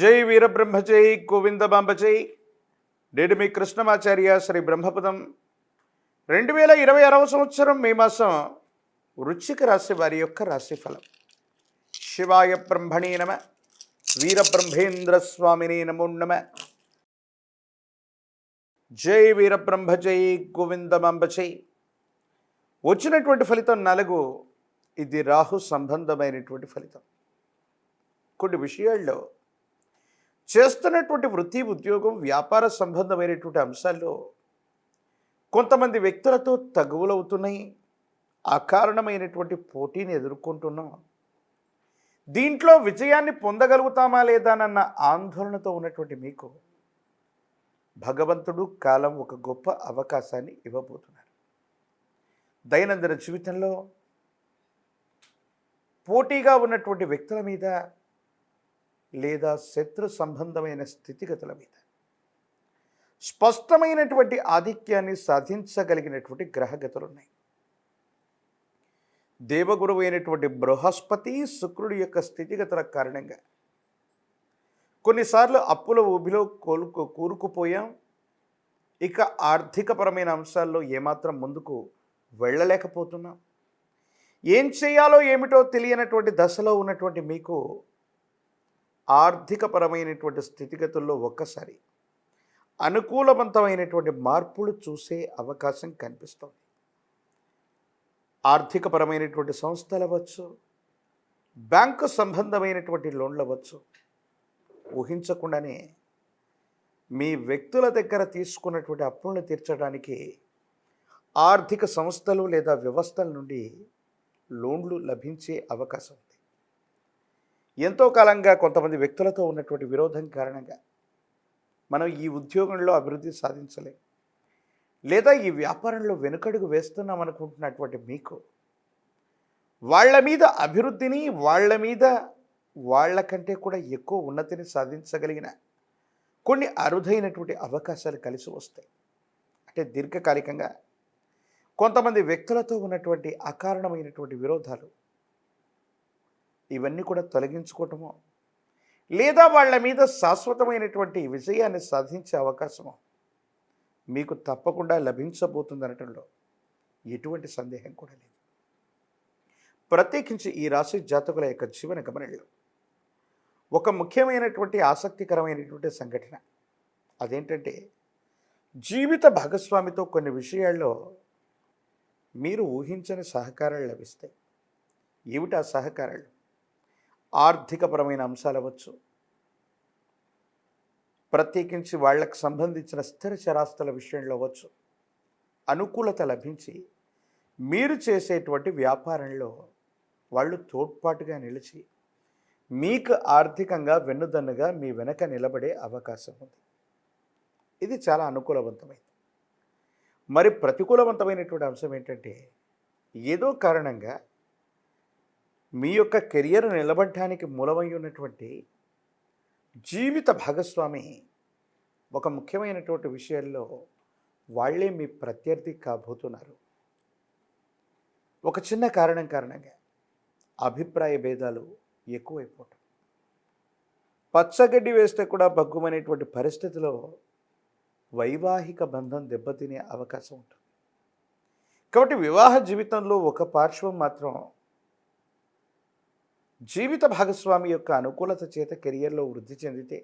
జై వీరబ్రహ్మ జై గోవిందమాంబ జై. నేడు మీ కృష్ణమాచార్య శ్రీ బ్రహ్మపదం 2026 సంవత్సరం మే మాసం వృశ్చిక రాశి వారి యొక్క రాశిఫలం. శివాయ బ్రహ్మణే నమ, వీరబ్రహ్మేంద్ర స్వామినే నమో నమ. జై వీరబ్రహ్మ జై గోవిందమాంబ జై. వచ్చినటువంటి ఫలితం 4. ఇది రాహు సంబంధమైనటువంటి ఫలితం. కొన్ని విషయాల్లో చేస్తున్నటువంటి వృత్తి, ఉద్యోగం, వ్యాపార సంబంధమైనటువంటి అంశాల్లో కొంతమంది వ్యక్తులతో తగువులవుతున్నాయి. అకారణమైనటువంటి పోటీని ఎదుర్కొంటున్నాం. దీంట్లో విజయాన్ని పొందగలుగుతామా లేదానన్న ఆందోళనతో ఉన్నటువంటి మీకు భగవంతుడు కాలం ఒక గొప్ప అవకాశాన్ని ఇవ్వబోతున్నారు. దైనందిన జీవితంలో పోటీగా ఉన్నటువంటి వ్యక్తుల మీద లేదా శత్రు సంబంధమైన స్థితిగతుల మీద స్పష్టమైనటువంటి ఆధిక్యాన్ని సాధించగలిగినటువంటి గ్రహగతులు ఉన్నాయి. దేవగురువు అయినటువంటి బృహస్పతి, శుక్రుడి యొక్క స్థితిగతుల కారణంగా కొన్నిసార్లు అప్పుల ఊబిలో కూరుకుపోయాం. ఇక ఆర్థికపరమైన అంశాల్లో ఏమాత్రం ముందుకు వెళ్ళలేకపోతున్నాం. ఏం చేయాలో ఏమిటో తెలియనటువంటి దశలో ఉన్నటువంటి మీకు ఆర్థికపరమైనటువంటి స్థితిగతుల్లో ఒక్కసారి అనుకూలవంతమైనటువంటి మార్పులు చూసే అవకాశం కనిపిస్తుంది. ఆర్థికపరమైనటువంటి సంస్థలు అవ్వచ్చు, బ్యాంకు సంబంధమైనటువంటి లోన్లు అవ్వచ్చు, ఊహించకుండానే మీ వ్యక్తుల దగ్గర తీసుకున్నటువంటి అప్పులను తీర్చడానికి ఆర్థిక సంస్థలు లేదా వ్యవస్థల నుండి లోన్లు లభించే అవకాశం ఉంది. ఎంతో కాలంగా కొంతమంది వ్యక్తులతో ఉన్నటువంటి విరోధం కారణంగా మనం ఈ ఉద్యోగంలో అభివృద్ధి సాధించలేం, లేదా ఈ వ్యాపారంలో వెనుకడుగు వేస్తున్నాం అనుకుంటున్నటువంటి మీకు వాళ్ళ మీద అభివృద్ధిని, వాళ్ళకంటే కూడా ఎక్కువ ఉన్నతిని సాధించగలిగిన కొన్ని అరుదైనటువంటి అవకాశాలు కలిసి వస్తాయి. అంటే దీర్ఘకాలికంగా కొంతమంది వ్యక్తులతో ఉన్నటువంటి అకారణమైనటువంటి విరోధాలు ఇవన్నీ కూడా తొలగించుకోవటమో, లేదా వాళ్ళ మీద శాశ్వతమైనటువంటి విజయాన్ని సాధించే అవకాశమో మీకు తప్పకుండా లభించబోతుందనటంలో ఎటువంటి సందేహం కూడా లేదు. ప్రత్యేకించి ఈ రాశి జాతకుల యొక్క జీవన గమనంలో ఒక ముఖ్యమైనటువంటి ఆసక్తికరమైనటువంటి సంఘటన అదేంటంటే, జీవిత భాగస్వామితో కొన్ని విషయాల్లో మీరు ఊహించని సహకారాలు లభిస్తాయి. ఏమిటి ఆ సహకారాలు? ఆర్థికపరమైన అంశాలు అవ్వచ్చు, ప్రత్యేకించి వాళ్లకు సంబంధించిన స్థిర చరాస్తుల విషయంలో అవ్వచ్చు. అనుకూలత లభించి మీరు చేసేటువంటి వ్యాపారంలో వాళ్ళు తోడ్పాటుగా నిలిచి మీకు ఆర్థికంగా వెన్నుదన్నుగా మీ వెనక నిలబడే అవకాశం ఉంది. ఇది చాలా అనుకూలవంతమైంది. మరి ప్రతికూలవంతమైనటువంటి అంశం ఏంటంటే, ఏదో కారణంగా మీ యొక్క కెరియర్ నిలబడటానికి మూలమై ఉన్నటువంటి జీవిత భాగస్వామి ఒక ముఖ్యమైనటువంటి విషయాల్లో వాళ్ళే మీ ప్రత్యర్థి కాబోతున్నారు. ఒక చిన్న కారణంగా అభిప్రాయ భేదాలు ఎక్కువైపోవటం, పచ్చగడ్డి వేస్తే కూడా బగ్గుమనేటువంటి పరిస్థితిలో వైవాహిక బంధం దెబ్బతినే అవకాశం ఉంటుంది. కాబట్టి వివాహ జీవితంలో ఒక పార్శ్వం మాత్రం జీవిత భాగస్వామి యొక్క అనుకూలత చేత కెరియర్లో వృద్ధి చెందితే,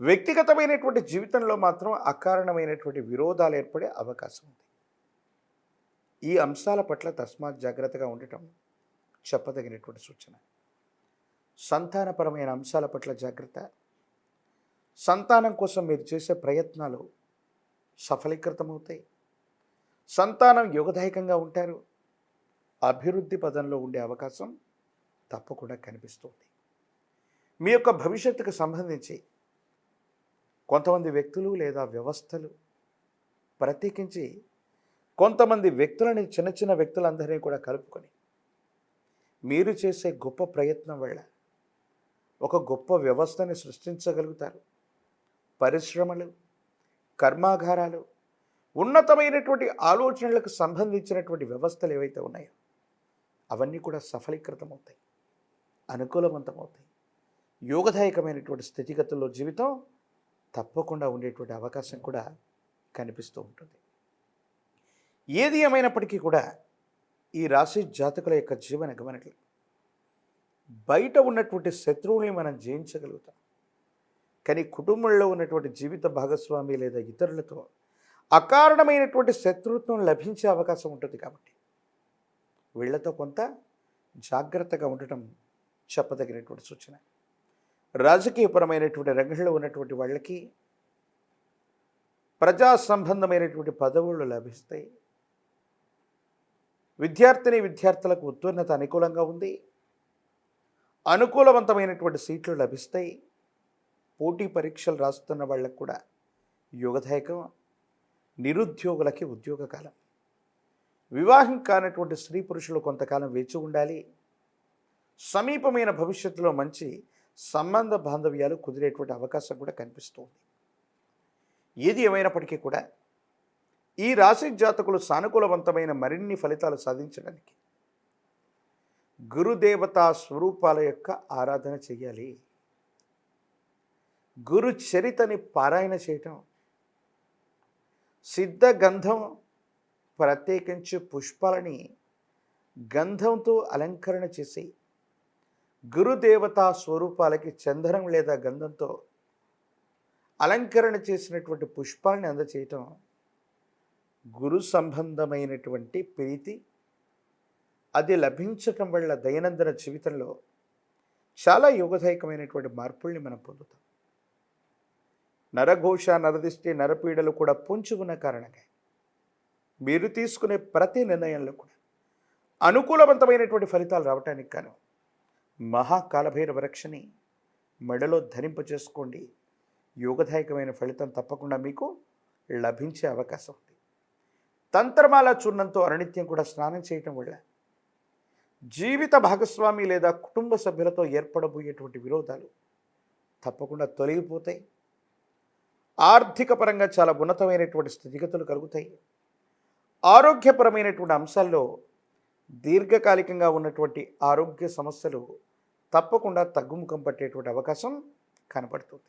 వ్యక్తిగతమైనటువంటి జీవితంలో మాత్రం అకారణమైనటువంటి విరోధాలు ఏర్పడే అవకాశం ఉంది. ఈ అంశాల పట్ల తస్మాత్ జాగ్రత్తగా ఉండటం చెప్పదగినటువంటి సూచన. సంతానపరమైన అంశాల పట్ల జాగ్రత్త. సంతానం కోసం మీరు చేసే ప్రయత్నాలు సఫలీకృతమవుతాయి. సంతానం యోగదాయకంగా ఉంటారు. అభివృద్ధి పదంలో ఉండే అవకాశం తప్పకుండా కనిపిస్తుంది. మీ యొక్క భవిష్యత్తుకు సంబంధించి కొంతమంది వ్యక్తులు లేదా వ్యవస్థలు, ప్రత్యేకించి కొంతమంది వ్యక్తులని, చిన్న చిన్న వ్యక్తులందరినీ కూడా కలుపుకొని మీరు చేసే గొప్ప ప్రయత్నం వల్ల ఒక గొప్ప వ్యవస్థని సృష్టించగలుగుతారు. పరిశ్రమలు, కర్మాగారాలు, ఉన్నతమైనటువంటి ఆలోచనలకు సంబంధించినటువంటి వ్యవస్థలు ఏవైతే ఉన్నాయో అవన్నీ కూడా సఫలీకృతమవుతాయి, అనుకూలవంతమవుతాయి. యోగదాయకమైనటువంటి స్థితిగతుల్లో జీవితం తప్పకుండా ఉండేటువంటి అవకాశం కూడా కనిపిస్తూ ఉంటుంది. ఏది ఏమైనప్పటికీ కూడా ఈ రాశి జాతకుల యొక్క జీవన గమనికలు బయట ఉన్నటువంటి శత్రువుల్ని మనం జయించగలుగుతాం, కానీ కుటుంబంలో ఉన్నటువంటి జీవిత భాగస్వామి లేదా ఇతరులతో అకారణమైనటువంటి శత్రుత్వం లభించే అవకాశం ఉంటుంది. కాబట్టి వీళ్లతో కొంత జాగ్రత్తగా ఉండటం చెప్పదగినటువంటి సూచన. రాజకీయపరమైనటువంటి రంగంలో ఉన్నటువంటి వాళ్ళకి ప్రజా సంబంధమైనటువంటి పదవులు లభిస్తాయి. విద్యార్థులకు ఉత్తీర్ణత అనుకూలంగా ఉంది. అనుకూలవంతమైనటువంటి సీట్లు లభిస్తాయి. పోటీ పరీక్షలు రాస్తున్న వాళ్ళకు కూడా యోగదాయకం. నిరుద్యోగులకి ఉద్యోగ కాలం. వివాహం కానటువంటి స్త్రీ పురుషులు కొంతకాలం వేచి ఉండాలి. సమీపమైన భవిష్యత్తులో మంచి సంబంధ బాంధవ్యాలు కుదిరేటువంటి అవకాశం కూడా కనిపిస్తుంది. ఏది ఏమైనప్పటికీ కూడా ఈ రాశి జాతకులు సానుకూలవంతమైన మరిన్ని ఫలితాలు సాధించడానికి గురుదేవతా స్వరూపాల యొక్క ఆరాధన చేయాలి. గురు చరితని పారాయణ చేయటం, సిద్ధ గంధం ప్రత్యేకించి పుష్పాలని గంధంతో అలంకరణ చేసి గురుదేవతా స్వరూపాలకి చందనం లేదా గంధంతో అలంకరణ చేసినటువంటి పుష్పాలని అందచేయటం గురు సంబంధమైనటువంటి ప్రీతి అది లభించటం వల్ల దైనందిన జీవితంలో చాలా యోగదాయకమైనటువంటి మార్పుల్ని మనం పొందుతాం. నరఘోష, నరదిష్టి, నరపీడలు కూడా పొంచి ఉన్న కారణంగా మీరు తీసుకునే ప్రతి నిర్ణయంలో కూడా అనుకూలవంతమైనటువంటి ఫలితాలు రావటానికి కాను మహాకాలభైరవ రక్షని మెడలో ధరింపచేసుకోండి. యోగదాయకమైన ఫలితం తప్పకుండా మీకు లభించే అవకాశం ఉంది. తంత్రమాల చూర్ణంతో అనునిత్యం కూడా స్నానం చేయటం వల్ల జీవిత భాగస్వామి లేదా కుటుంబ సభ్యులతో ఏర్పడబోయేటువంటి విరోధాలు తప్పకుండా తొలగిపోతాయి. ఆర్థిక పరంగా చాలా ఉన్నతమైనటువంటి స్థితిగతులు కలుగుతాయి. ఆరోగ్యపరమైనటువంటి అంశాల్లో దీర్ఘకాలికంగా ఉన్నటువంటి ఆరోగ్య సమస్యలు తప్పకుండా తగ్గుముఖం పట్టేటువంటి అవకాశం కనపడుతుంది.